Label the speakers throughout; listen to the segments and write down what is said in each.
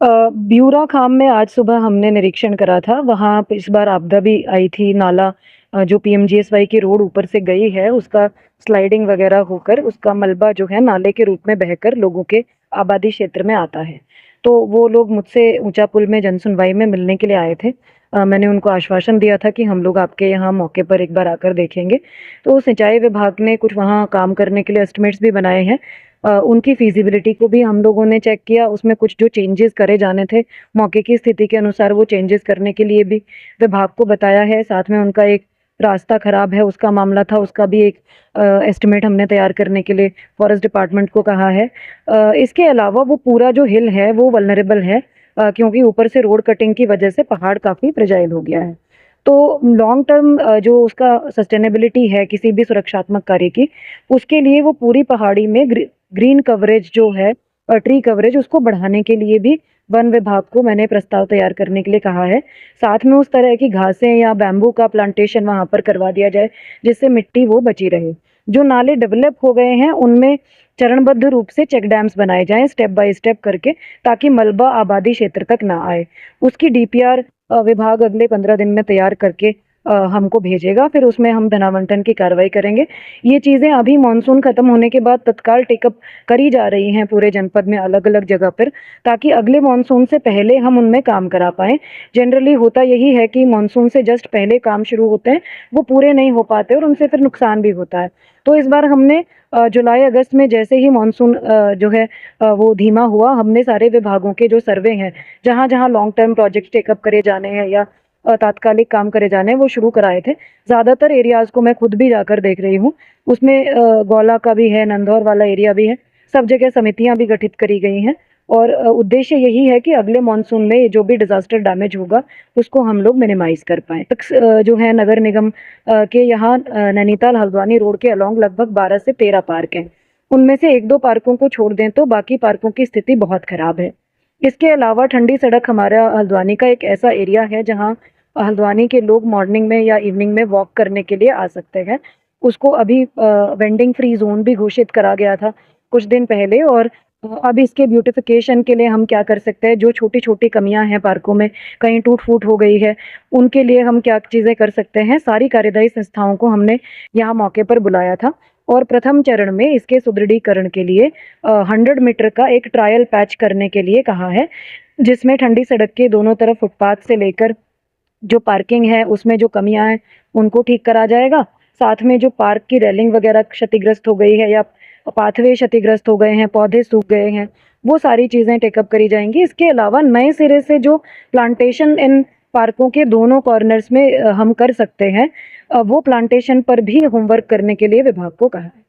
Speaker 1: ब्यूरा खाम में आज सुबह हमने निरीक्षण करा था। वहाँ इस बार आपदा भी आई थी। नाला जो पीएमजीएसवाई की रोड ऊपर से गई है, उसका स्लाइडिंग वगैरह होकर उसका मलबा जो है नाले के रूप में बहकर लोगों के आबादी क्षेत्र में आता है। तो वो लोग मुझसे ऊँचा पुल में जनसुनवाई में मिलने के लिए आए थे। मैंने उनको आश्वासन दिया था कि हम लोग आपके यहाँ मौके पर एक बार आकर देखेंगे। तो सिंचाई विभाग ने कुछ वहाँ काम करने के लिए एस्टिमेट्स भी बनाए हैं। उनकी फ़ीज़िबिलिटी को भी हम लोगों ने चेक किया, उसमें कुछ जो चेंजेज़ करे जाने थे, मौके की स्थिति के अनुसार वो चेंजेज़ करने के लिए भी विभाग को बताया है। साथ में उनका एक रास्ता ख़राब है, उसका मामला था, उसका भी एक एस्टिमेट हमने तैयार करने के लिए फ़ॉरेस्ट डिपार्टमेंट को कहा है। इसके अलावा वो पूरा जो हिल है, वो वल्नरेबल है, क्योंकि ऊपर से रोड कटिंग की वजह से पहाड़ काफ़ी फ्रेजाइल हो गया है। तो लॉन्ग टर्म जो उसका सस्टेनेबिलिटी है किसी भी सुरक्षात्मक कार्य की, उसके लिए वो पूरी पहाड़ी में ग्रीन कवरेज जो है, ट्री कवरेज उसको बढ़ाने के लिए भी वन विभाग को मैंने प्रस्ताव तैयार करने के लिए कहा है। साथ में उस तरह की घासें या बैम्बू का प्लांटेशन वहाँ पर करवा दिया जाए, जिससे मिट्टी वो बची रहे। जो नाले डेवलप हो गए हैं, उनमें चरणबद्ध रूप से चेक डैम्स बनाए जाएँ स्टेप बाय स्टेप करके, ताकि मलबा आबादी क्षेत्र तक ना आए। उसकी डीपीआर विभाग अगले 15 दिन में तैयार करके हमको भेजेगा, फिर उसमें हम धनावंटन की कार्रवाई करेंगे। ये चीज़ें अभी मानसून खत्म होने के बाद तत्काल टेकअप करी जा रही हैं पूरे जनपद में अलग-अलग जगह पर, ताकि अगले मानसून से पहले हम उनमें काम करा पाएँ। जनरली होता यही है कि मानसून से जस्ट पहले काम शुरू होते हैं, वो पूरे नहीं हो पाते और उनसे फिर नुकसान भी होता है। तो इस बार हमने जुलाई-अगस्त में जैसे ही मानसून जो है वो धीमा हुआ, हमने सारे विभागों के जो सर्वे हैं, जहाँ-जहाँ लॉन्ग टर्म प्रोजेक्ट्स टेकअप करे जाने हैं या तात्कालिक काम करे जाने हैं, वो शुरू कराए थे। ज़्यादातर एरियाज़ को मैं खुद भी जाकर देख रही हूँ। उसमें गौला का भी है, नंदौर वाला एरिया भी है। सब जगह समितियाँ भी गठित करी गई हैं और उद्देश्य यही है कि अगले मानसून में जो भी डिज़ास्टर डैमेज होगा, उसको हम लोग मिनिमाइज़ कर पाएँ। जो है नगर निगम के यहाँ नैनीताल हल्द्वानी रोड के अलोंग लगभग 12 से 13 पार्क हैं। उनमें से 1-2 पार्कों को छोड़ दें तो बाकी पार्कों की स्थिति बहुत खराब है। इसके अलावा ठंडी सड़क हमारा हल्द्वानी का एक ऐसा एरिया है जहाँ हल्द्वानी के लोग मॉर्निंग में या इवनिंग में वॉक करने के लिए आ सकते हैं। उसको अभी वेंडिंग फ्री ज़ोन भी घोषित करा गया था कुछ दिन पहले और अब इसके ब्यूटिफ़िकेशन के लिए हम क्या कर सकते हैं, जो छोटी-छोटी कमियाँ हैं पार्कों में, कहीं टूट-फूट हो गई है, उनके लिए हम क्या चीज़ें कर सकते हैं, सारी कार्यदायी संस्थाओं को हमने यहाँ मौके पर बुलाया था और प्रथम चरण में इसके सुदृढ़ीकरण के लिए 100 मीटर का एक ट्रायल पैच करने के लिए कहा है, जिसमें ठंडी सड़क के दोनों तरफ फुटपाथ से लेकर जो पार्किंग है उसमें जो कमियां हैं उनको ठीक करा जाएगा। साथ में जो पार्क की रेलिंग वगैरह क्षतिग्रस्त हो गई है या पाथवे क्षतिग्रस्त हो गए हैं, पौधे सूख गए हैं, वो सारी चीज़ें टेकअप करी जाएंगी। इसके अलावा नए सिरे से जो प्लांटेशन इन पार्कों के दोनों कॉर्नर्स में हम कर सकते हैं, वो प्लांटेशन पर भी होमवर्क करने के लिए विभाग को कहा है।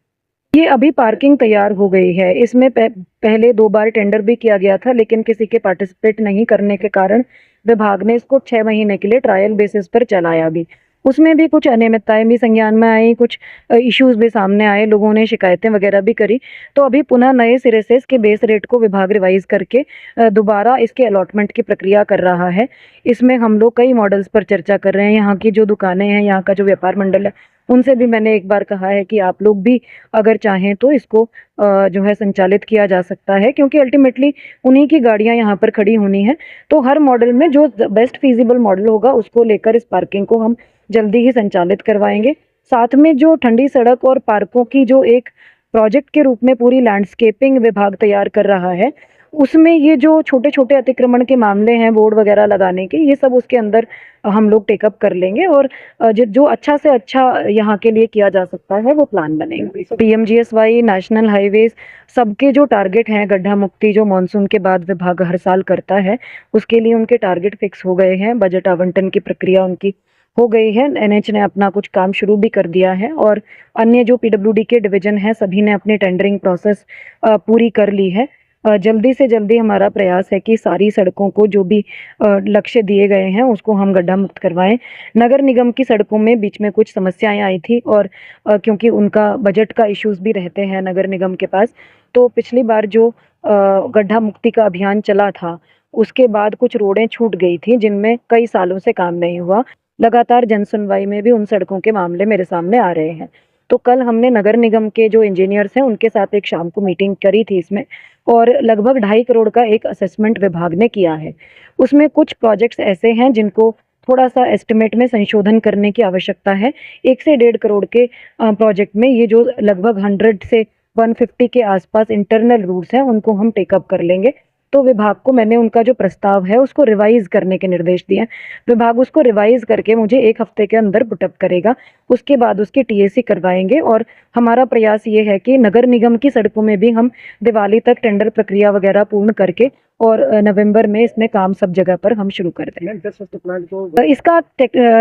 Speaker 1: ये अभी पार्किंग तैयार हो गई है। इसमें पहले 2 बार टेंडर भी किया गया था, लेकिन किसी के पार्टिसिपेट नहीं करने के कारण विभाग ने इसको 6 महीने के लिए ट्रायल बेसिस पर चलाया भी। उसमें भी कुछ अनियमितताएँ भी संज्ञान में आई, कुछ इश्यूज़ भी सामने आए, लोगों ने शिकायतें वगैरह भी करी। तो अभी पुनः नए सिरे से इसके बेस रेट को विभाग रिवाइज़ करके दोबारा इसके अलॉटमेंट की प्रक्रिया कर रहा है। इसमें हम लोग कई मॉडल्स पर चर्चा कर रहे हैं। यहाँ की जो दुकानें हैं, यहाँ का जो व्यापार मंडल है, उनसे भी मैंने एक बार कहा है कि आप लोग भी अगर चाहें तो इसको जो है संचालित किया जा सकता है, क्योंकि अल्टीमेटली उन्हीं की गाड़ियाँ यहाँ पर खड़ी होनी हैं। तो हर मॉडल में जो बेस्ट फीजिबल मॉडल होगा उसको लेकर इस पार्किंग को हम जल्दी ही संचालित करवाएंगे। साथ में जो ठंडी सड़क और पार्कों की जो एक प्रोजेक्ट के रूप में पूरी लैंडस्केपिंग विभाग तैयार कर रहा है, उसमें ये जो छोटे-छोटे अतिक्रमण के मामले हैं बोर्ड वगैरह लगाने के, ये सब उसके अंदर हम लोग टेकअप कर लेंगे और जो अच्छा से अच्छा यहाँ के लिए किया जा सकता है वो प्लान बनेंगे। पीएमजीएसवाई, नेशनल हाईवेज़ सबके जो टारगेट हैं गड्ढा मुक्ति जो मानसून के बाद विभाग हर साल करता है, उसके लिए उनके टारगेट फिक्स हो गए हैं। बजट आवंटन की प्रक्रिया उनकी हो गई है। एनएच ने अपना कुछ काम शुरू भी कर दिया है और अन्य जो पीडब्ल्यूडी के डिवीज़न हैं सभी ने अपनी टेंडरिंग प्रोसेस पूरी कर ली है। जल्दी से जल्दी हमारा प्रयास है कि सारी सड़कों को जो भी लक्ष्य दिए गए हैं उसको हम गड्ढा मुक्त करवाएँ। नगर निगम की सड़कों में बीच में कुछ समस्याएँ आई थी और क्योंकि उनका बजट का इश्यूज़ भी रहते हैं नगर निगम के पास, तो पिछली बार जो गड्ढा मुक्ति का अभियान चला था, उसके बाद कुछ रोडें छूट गई थी जिनमें कई सालों से काम नहीं हुआ। लगातार जनसुनवाई में भी उन सड़कों के मामले मेरे सामने आ रहे हैं। तो कल हमने नगर निगम के जो इंजीनियर्स हैं उनके साथ एक शाम को मीटिंग करी थी इसमें, और लगभग 2.5 करोड़ का एक असेसमेंट विभाग ने किया है। उसमें कुछ प्रोजेक्ट्स ऐसे हैं जिनको थोड़ा-सा एस्टिमेट में संशोधन करने की आवश्यकता है। 1 से 1.5 करोड़ के प्रोजेक्ट में ये जो लगभग 100 से 150 के आसपास इंटरनल रूट्स हैं, उनको हम टेक अप कर लेंगे। तो विभाग को मैंने उनका जो प्रस्ताव है उसको रिवाइज़ करने के निर्देश दिए हैं। विभाग उसको रिवाइज़ करके मुझे 1 हफ्ते के अंदर पुट अप करेगा। उसके बाद उसकी टीएसी करवाएँगे, और हमारा प्रयास ये है कि नगर निगम की सड़कों में भी हम दिवाली तक टेंडर प्रक्रिया वगैरह पूर्ण करके और नवंबर में इसमें काम सब जगह पर हम शुरू कर दें। इसका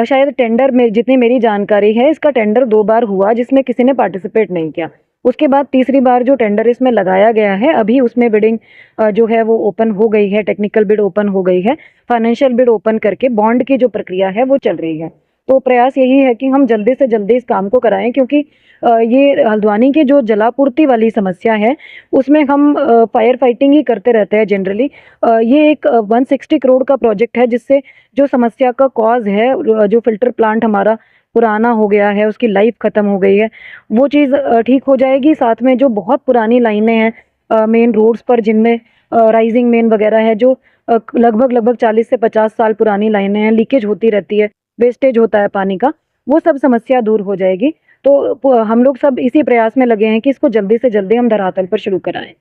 Speaker 1: शायद टेंडर में, जितनी मेरी जानकारी है, इसका टेंडर 2 बार हुआ जिसमें किसी ने पार्टिसिपेट नहीं किया। उसके बाद तीसरी बार जो टेंडर इसमें लगाया गया है, अभी उसमें बिडिंग जो है वो ओपन हो गई है, टेक्निकल बिड ओपन हो गई है, फाइनेंशियल बिड ओपन करके बॉन्ड की जो प्रक्रिया है वो चल रही है। तो प्रयास यही है कि हम जल्दी से जल्दी इस काम को कराएँ, क्योंकि ये हल्द्वानी की जो जलापूर्ति वाली समस्या है, उसमें हम फायर फाइटिंग ही करते रहते हैं जनरली। ये एक 160 करोड़ का प्रोजेक्ट है, जिससे जो समस्या का कॉज़ है, जो फ़िल्टर प्लांट हमारा पुराना हो गया है, उसकी लाइफ़ ख़त्म हो गई है, वो चीज़ ठीक हो जाएगी। साथ में जो बहुत पुरानी लाइनें हैं मेन रोड्स पर, जिनमें राइज़िंग मेन वगैरह है, जो लगभग 40 से 50 साल पुरानी लाइनें हैं, लीकेज होती रहती है, वेस्टेज होता है पानी का, वो सब समस्या दूर हो जाएगी। तो हम लोग सब इसी प्रयास में लगे हैं कि इसको जल्दी से जल्दी हम धरातल पर शुरू कराएँ।